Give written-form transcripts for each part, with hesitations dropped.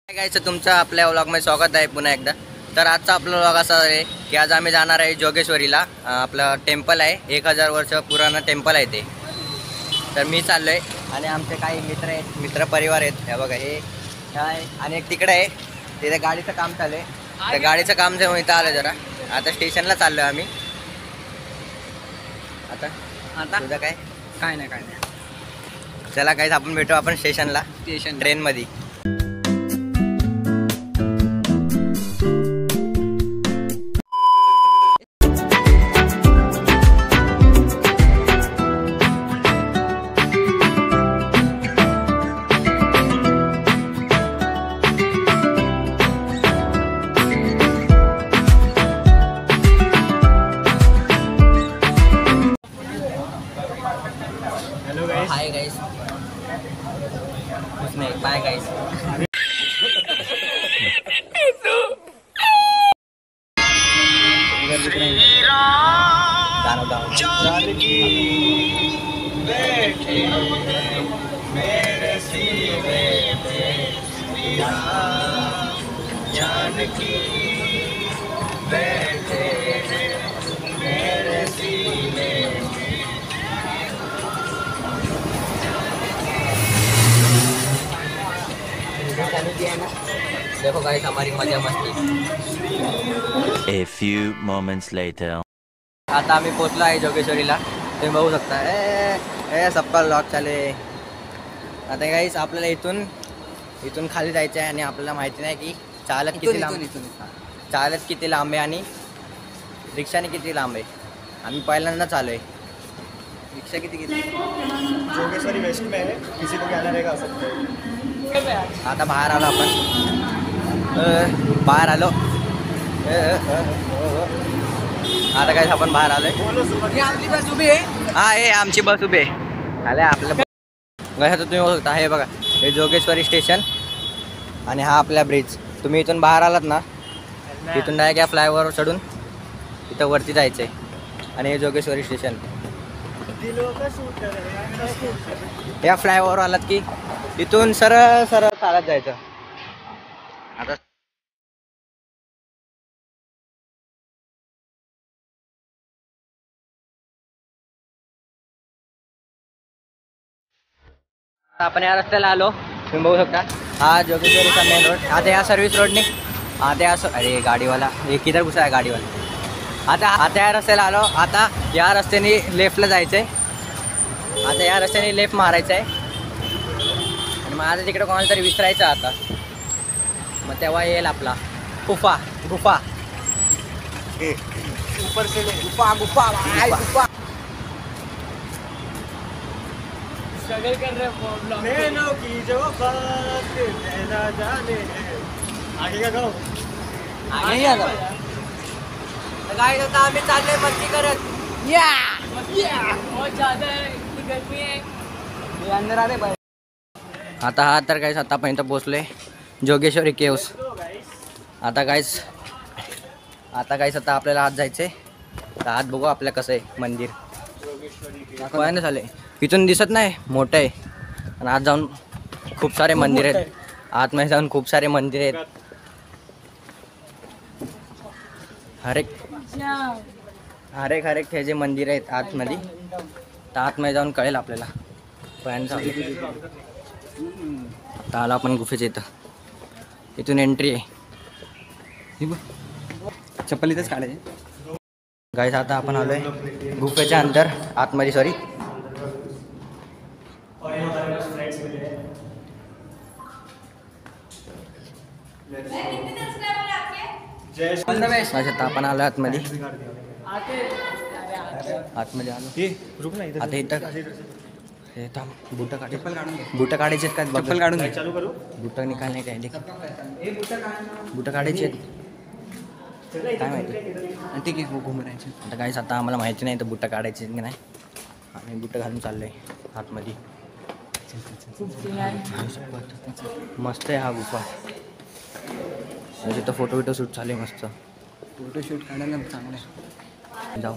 काय गायचं तुमचं आपल्या व्लॉगमध्ये स्वागत आहे पुन्हा एकदा। तर आजचा आपला व्लॉग असा आहे की आज आम्ही जाणार आहे जोगेश्वरीला। आपलं टेम्पल आहे, 1000 वर्ष पुराणं टेम्पल आहे ते। तर मी चाललोय आणि आमचे काही मित्र आहेत, मित्र परिवार आहेत। हे बघा, हे आहे आणि एक तिकडे आहे, तिथे गाडीचं काम चालू आहे। त्या गाडीचं काम जेव्हा इथं आलं जरा, आता स्टेशनला चाललोय आम्ही। आता तुझं काय नाही चला गाईस, आपण भेटू आपण स्टेशनला, ट्रेन मध्ये। हाय गाइस, कुछ नहीं, बाय गाइस। देखो गाइस, हमारी मजा मस्ती। A few moments later. आता आम्ही पोहोचलो आहे जोगेश्वरीला, तुम्ही बघू शकता। ए सबका लॉक चाले। आता गाइस आपल्याला इथून खाली जायचं आहे आणि आपल्याला माहिती नाही की चालत किती लांब आहे आणि रिक्षाने किती लांब आहे। आम्ही पहिल्यांदा चालू आहे। रिक्षा किती जोगेश्वरी वेस्ट में है, किसी को जाना रहेगा आ सकते हैं। आता बाहेर आलो आपण, बाहेर आलो। आता काय आपण बाहेर आलोय, आपली बस उभी आहे। हा, हे आमची बस उभी आहे। आले आपलं कसं तुम्ही बघू शकता। हे बघा, हे जोगेश्वरी स्टेशन आणि हा आपला ब्रिज। तुम्ही इथून बाहेर आलात ना, इथून डायरेक्ट या फ्लायओव्हरवर चढून इथं वरती जायचं आहे आणि हे जोगेश्वरी स्टेशन। या फ्लायओव्हर आलात की इथून सरळ चालत जायचं। आता आपण या रस्त्याला आलो, तुम्ही बघू शकता। हा जोगेश्वरीचा मेन रोड। आता या सर्व्हिस रोडने अरे गाडीवाला, हे किधर घुसा आहे गाडीवाला। आता या रस्त्याला आलो। आता या रस्त्याने लेफ्टला जायचं आहे। आता या रस्त्याने लेफ्ट मारायचं आहे आणि माझं तिकडे कोणाला तरी विसरायचं आता, मग तेव्हा येईल आपला गुफा। ऊपर से गुफा स्ट्रगल कर रहे प्रॉब्लम नैनों की जो बात ना जाने आगे का गाओ आगे आता गाइस, आता आम्ही चाललोय मस्ती करत। बहुत ज्यादा है, इतनी गर्मी है। हे अंदर आले बाहेर। आता हा तर गाइस, आता आपण इथं पोहोचलोय जोगेश्वरी केव्स। आता गाइस आता आपल्याला आत जायचंय। तर आत बघू आपल्या कसं आहे मंदिर। दाखवायला झालंय, इथून दिसत नाही, मोठं आहे आणि आत जाऊन खूप सारे मंदिर आहेत। आतमध्ये जाऊन खूप सारे मंदिर आहेत। हर एक हे जे मंदिर आहेत आतमध्ये, तर आतमध्ये जाऊन कळेल आपल्याला। आता आला आपण गुफेच्या इथं, इथून एंट्री आहे। चप्पल इथेच काढायचे गाइस। आता आपण आलोय गुफेच्या अंदर, आतमध्ये, सॉरी। आता आपण आलो आतमध्ये आलो। आता इथं हे थांब, बुट काढायचे आहेत का? चप्पल काढून बुट निकालणे काय, बुट काढायचे आहेत काय माहिती। ठीक आहे, घुमून राहायचे। आता काहीच आता आम्हाला माहिती नाही तर बुट काढायचे की नाही। आम्ही बुट घालून चाललोय आतमध्ये। मस्त आहे हा गुफा। तिथं फोटो शूट चालू आहे मस्त। फोटोशूट काढायला चांगलं आहे। जाऊ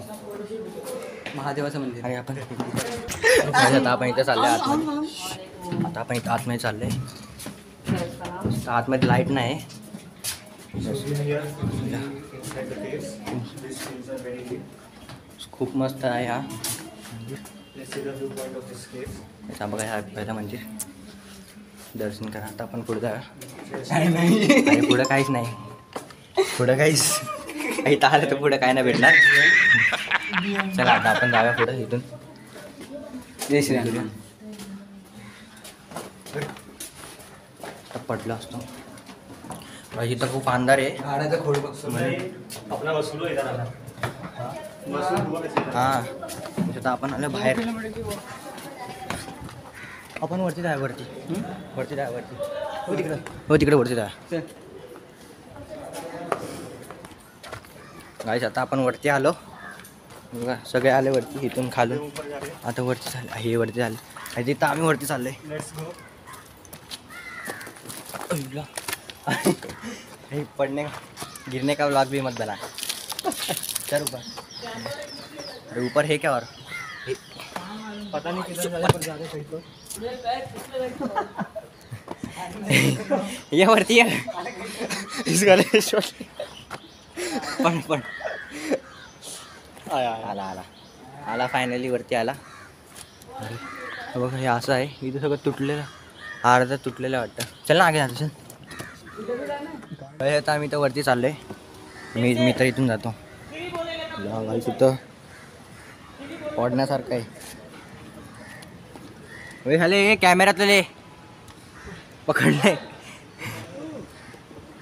महादेवाचं मंदिर आणि आपण आता आपण इथं चाललोय आतमध्ये। आता आपण इथं आतमध्ये चाललोय। आतमध्ये लाईट नाही. खूप मस्त आहे हा. याचा बघा हा पहिला मंदिर. दर्शन करा. आता आपण पुढे जाऊया. पुढं काहीच नाही. पुढं काहीच इथं आलं तर पुढं काय नाही भेटणार. चला आता आपण जाऊया पुढं इथून. पडलो असतो. इथं खूप अंधार आहे. गाड्याचा खोड बघतो आपला वसूल हां आता आपण आलो बाहेर. आपण वरती जाय वरती जाय वरती. हो तिकडे वरती जाय. गाईस आता आपण वरती आलो. बघा सगळे आले वरती इथून खालून. आता वरती झाले हे वरती झाले. आणि तिथं आम्ही वरती चाललोय. Let's go. पढ़ने गिरने का व्लॉग भी मत बना. चल ऊपर. अरे ऊपर है क्या और पता नहीं किधर जाने पर ज्यादा सही तो ये वरती है. इस गाले पण आला आला आला फायनली वरती आला. अरे बघा हे असं आहे. इथं सगळं तुटलेलं अर्धा तुटलेलं वाटतं. चल ना आगे जातो. चल आता आम्ही तर वरती चाललोय. मी तर इथून जातो. तिथं पडण्यासारखं आहे. हे कॅमेऱ्यातलं ले पकडले.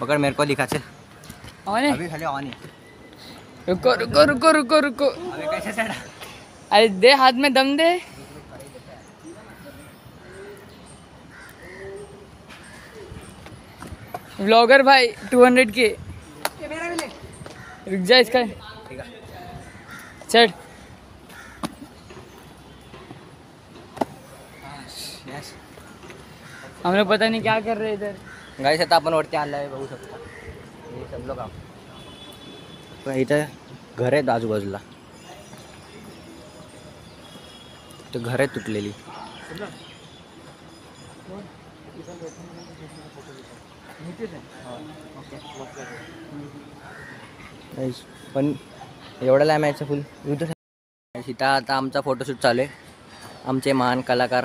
पकड़ मेरे को दिखा. चल अभी खाली ऑन है. रुको रुको रुको रुको रुको. अबे कैसे चढ़ा. अरे दे हाथ में दम दे. व्लॉगर भाई 200 के. रुक जा इसका. ठीक है चढ़. यस. हम लोग पता नहीं क्या कर रहे इधर. गाइस आता आपण वरती आलो आहे. बघू शकता हे सब लोग. पण इथं घर आहेत आजूबाजूला. तर घर आहे तुटलेली. पण एवढं लांब यायचं फुल. इथं आता आमचा फोटोशूट चालू आहे. आमचे महान कलाकार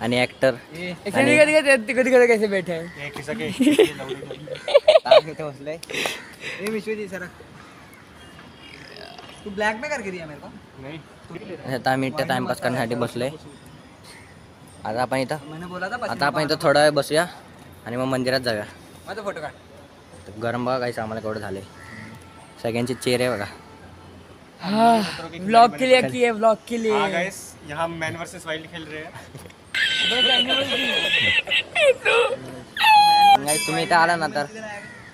आणि ॲक्टर कधी कधी कैसे बैठे हैं. एक किस्सा के बसले. तू ब्लैक में करके दिया मेरे को. नहीं आता आम्ही इथं टाइमपास करण्यासाठी बसलोय. आता आपण इथं मैंने बोला था आता आपण इथं थोडा वेळ बसूया आणि मग मंदिरात जाऊया. माझा फोटो काढ. गरम बघा काहीच आम्हाला केवढं झाले. सगळ्यांचे चेहरे बघा. व्लॉग के लिए किए. व्लॉग के लिए. हाँ गाइस यहाँ मैन वर्सेस वाइल्ड खेल रहे हैं. गाईस तुम्ही इथं आला ना तर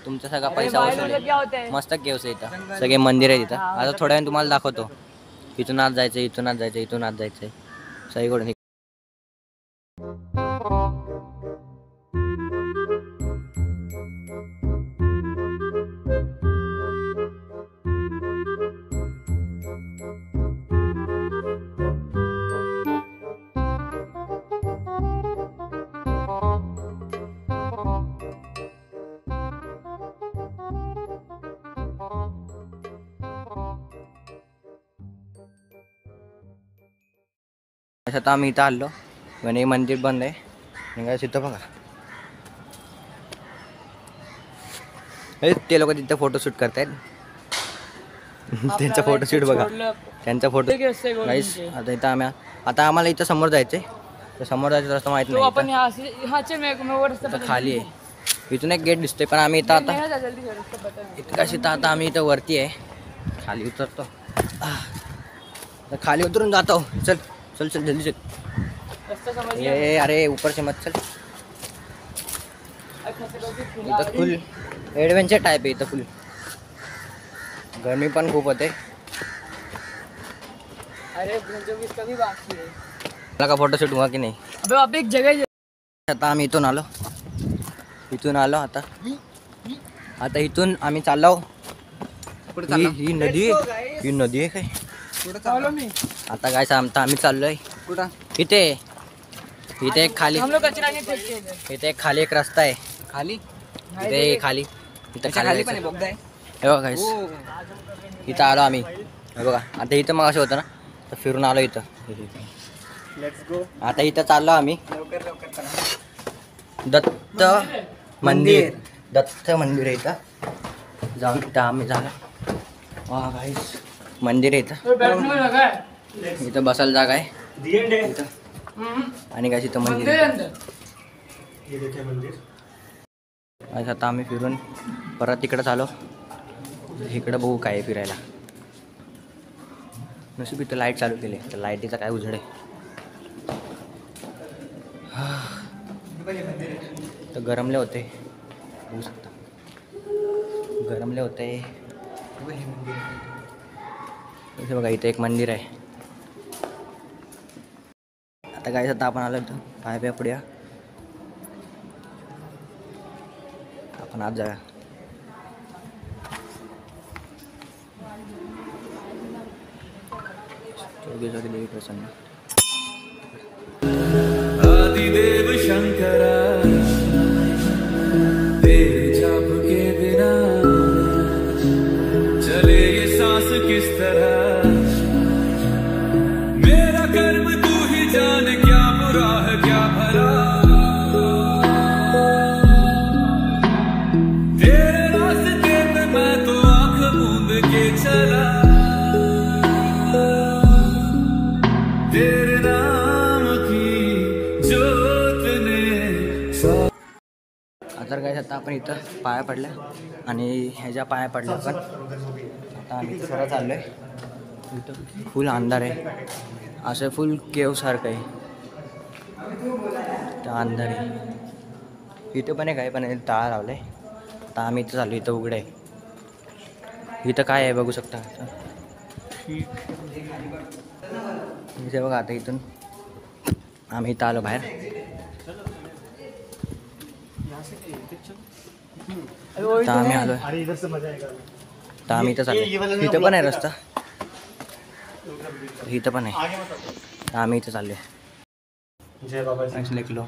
तुमचा सगळा पैसा वसूल क्या होता है. मस्त केव्स इथं सगळे मंदिर आहे तिथं. आता थोड्या वेळ तुम्हाला दाखवतो. इथून आत जायचं इथून आत जायचं इथून आत जायचंय सगळीकडून. आता आम्ही इथं आलो आणि हे मंदिर बंद आहे. निघायचं तिथं बघा. ते लोक तिथं फोटोशूट करतायत. त्यांचा फोटोशूट बघा. त्यांचा फोटो. गाईस आता इथं आम्हाला इथं समोर जायचंय. तर समोर जायचं रस्ता माहित तो अपन नाही. यहाँ से यहाँ से मैं वो रास्ता इथं खाली आहे. इथून एक गेट दिसतोय पण आम्ही इथं आता जल्दी से रास्ता बता. इथं कशी तर आता आम्ही इथं वरती आहे. खाली उतरतो. तर खाली उतरून जातो. चल चल चल जल्दी चल. रास्ता समझ ये अरे ऊपर से मत चल. इथं फुल एडवेंचर टाइप आहे. इथं फुल गरमी पण खूप होते. अरे जो भी इसका भी बाकी है. मला का फोटोशूट हुआ की नाही. अबे वहाँ पे एक जगह है. आता आम्ही इथून आलो आता इथून आम्ही चाललो. ही नदी आहे काय. चालो मी. आता काय सांगता आम्ही चाललोय कुठं. इथे इथे एक खाली हम लोग कचरा नहीं फेंकते इधर। इथे एक खाली एक रस्ता आहे खाली इथे खाली इथं खाली पण खाली आहे बोगदा आहे. हे बघा guys. इथं आलो आम्ही हे बघा आता इथं मग असं होतं ना तर फिरून आलो इथं लेट्स गो. आता इथं चाललो आम्ही लवकर लवकर करा. दत्त मंदिर आहे इथं जाऊन तिथं आम्ही झालं वा गाईस मंदिर आहे इथं तो बैठने में लगा है। इथं बसायला जागा आहे The end है. इथं आणि काय इथं मंदिर मंदिर आहे है अंदर। ये देखिए मंदिर. आज आता आम्ही फिरून परत तिकडं आलो इकडं बघू काय आहे फिरायला नशीब इथं लाईट चालू केली तर लाईटीचा काय उजेड आहे तर गरमले होते बघू शकता गरमले होते इथे बघा इथे एक मंदिर आहे आता काय आता आपण आलो इथं पाय पुढे आपण आज जाऊया योगेश्वरी देवी प्रसन्न आदिदेव शंकरा तेरे जाप के बिना चले ये सांस किस तरह मेरा कर्म तू ही जान क्या बुरा है क्या भला तेरे रास्ते पे मैं तो आंख मूंद के चला तेरे नाम की ज्योत ने आता काय आता आपण इथं पाया पडल्या आणि ह्याच्या पाया पडल्या पण आता आम्ही इथं सरळ चाललो आहे इथं फुल अंधार आहे असं फुल केवसारखं आहे तर अंधार आहे इथं पण आहे काय पण टाळा लावलं आहे आता आम्ही इथं चाललो इथं उघडं आहे इथं काय आहे बघू शकता इथे बघा आता इथून आम्ही इथं आलो बाहेर तर आम्ही आलो अरे इधर से मजा आएगा. तर आम्ही इथं चाललो इथं पण आहे रस्ता इथं पण आहे आगे मत आओ. तर आम्ही इथं चाललो जय बाबा जी. आहे किलो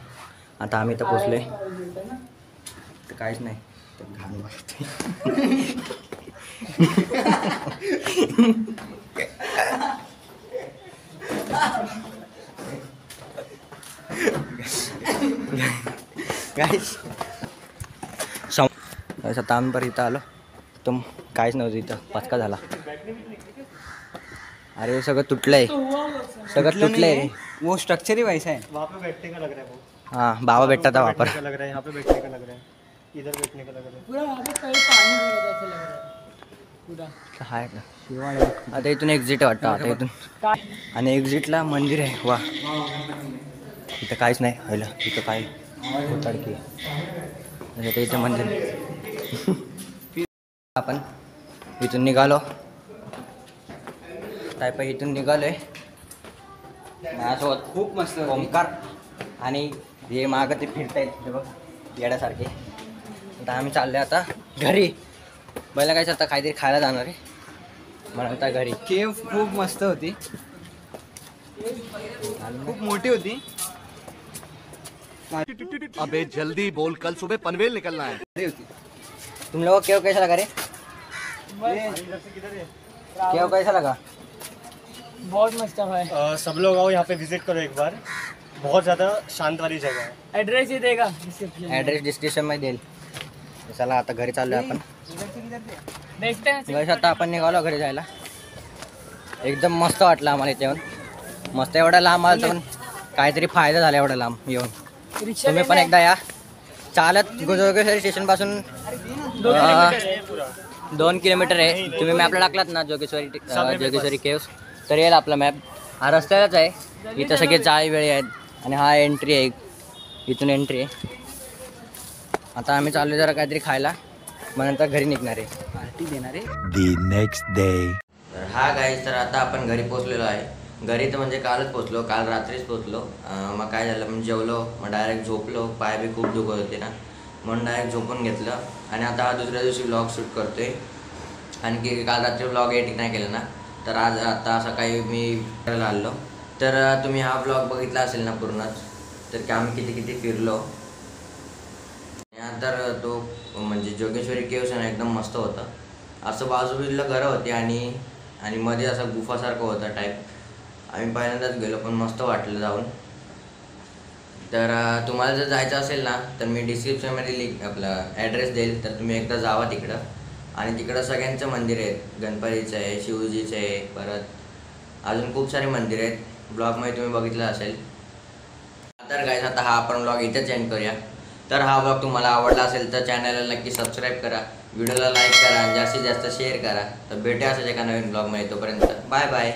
आता आम्ही इथं पोचलोय तर काहीच नाही तर घाण वाटते गाईस आता आम्ही परत इथं आलो तर काहीच नव्हतं इथं पचका झाला अरे सगळं तुटलंय सगळं तुटलंय रे वो स्ट्रक्चर ही वैसा है. वहाँ पे बैठने का लग रहा है वो. हां बाबा भेटता वापर बैठने का लग रहा है. यहाँ पे बैठने का लग रहा है. इधर बैठने का लग रहा है. पूरा वहाँ पे कहीं पानी भरा था ऐसा लग रहा है पूरा। हाय का आता इथून एक्झिट वाटतं आता इथून आणि एक्झिटला मंदिर आहे वा इथं काहीच नाही व्हायला इथं काय तडकी आता इथं मंदिर आपण इथून निघालो टायपा इथून निघालोय माझ्यासोबत खूप मस्त होती. ओमकार आणि हे मागं ते फिरतायत हे बघ येड्यासारखे आता आम्ही चाललो आता घरी पहिला काय आता काहीतरी खायला जाणार आहे म्हणून आता घरी केव खूप मस्त होती. खूप मोठी होती. अबे जल्दी बोल कल सुबह पनवेल निकलना है. तुम लोगों को केव कैसा लगा रे केव कैसा लगा बहुत मस्त है भाई। सब लोग आओ यहाँ पे विजिट करो एक बार. बहुत ज़्यादा शांत वाली जगह है. एड्रेस ही देगा डिस्क्रिप्शन में। ॲड्रेस डिस्क्रिप्शन मध्ये देईल चला आता घरी चाललोय आपण देखते हैं बस आता आपण निघालो घरी जायला एकदम मस्त वाटलं आम्हाला इथे येऊन मस्त एवढा लांब आलं पण काहीतरी फायदा झाला एवढा लांब येऊन रिक्शा तुम्ही पण एकदा या चालत जोगेश्वरी स्टेशन पासून 2 किलोमीटर आहे तुम्ही मॅपला टाकलात ना जोगेश्वरी केव्स तर येईल आपला मॅप हा रस्त्यालाच आहे इथं सगळे जाळी वेळी आहेत आणि हा एंट्री आहे इथून एंट्री आहे आता आम्ही चाललो जरा काहीतरी खायला मग नंतर घरी निघणार आहे पार्टी देणार आहे The next day. तर हा गाईज तर आता आपण घरी पोचलेलो आहे घरी तर म्हणजे कालच पोचलो काल रात्रीच पोचलो मग काय झालं म्हणजे जेवलो मग डायरेक्ट झोपलो पाय बी खूप दुखत होते ना म्हणून डायरेक्ट झोपून घेतलं आणि आता दुसऱ्या दिवशी व्लॉग शूट करतोय आणखी काल रात्री व्लॉग एडिट नाही केलं ना तर आज आता सकाळी मी करायला आलो तर तुम्ही हा व्लॉग बघितला असेल ना पूर्णच तर की आम्ही किती किती फिरलो. त्यानंतर तो म्हणजे जोगेश्वरी केव्स आहे ना एकदम मस्त होतं. असं बाजूला घरं होती आणि मध्ये असं गुफासारखं होतं टाईप. आम्ही पहिल्यांदाच गेलो पण मस्त वाटलं जाऊन. तर तुम्हाला जर जायचं असेल ना तर मी डिस्क्रिप्शनमध्ये लिंक आपला ॲड्रेस देईल, तर तुम्ही एकदा जावा तिकडं. आणि तिकडं सगळ्यांचं मंदिर आहेत, गणपतीचं आहे, शिवजीचं आहे, परत अजून खूप सारे मंदिर आहेत. ब्लॉगमध्ये तुम्ही बघितलं असेल. तर गाईस आता हा आपण ब्लॉग इथेच एंड करूया. तर हा ब्लॉग तुम्हाला आवडला असेल तर चॅनलला नक्की सबस्क्राईब करा, व्हिडिओला लाईक करा आणि जास्तीत जास्त शेअर करा. तर भेटूया असाच एका नवीन ब्लॉगमध्ये. तोपर्यंत बाय बाय.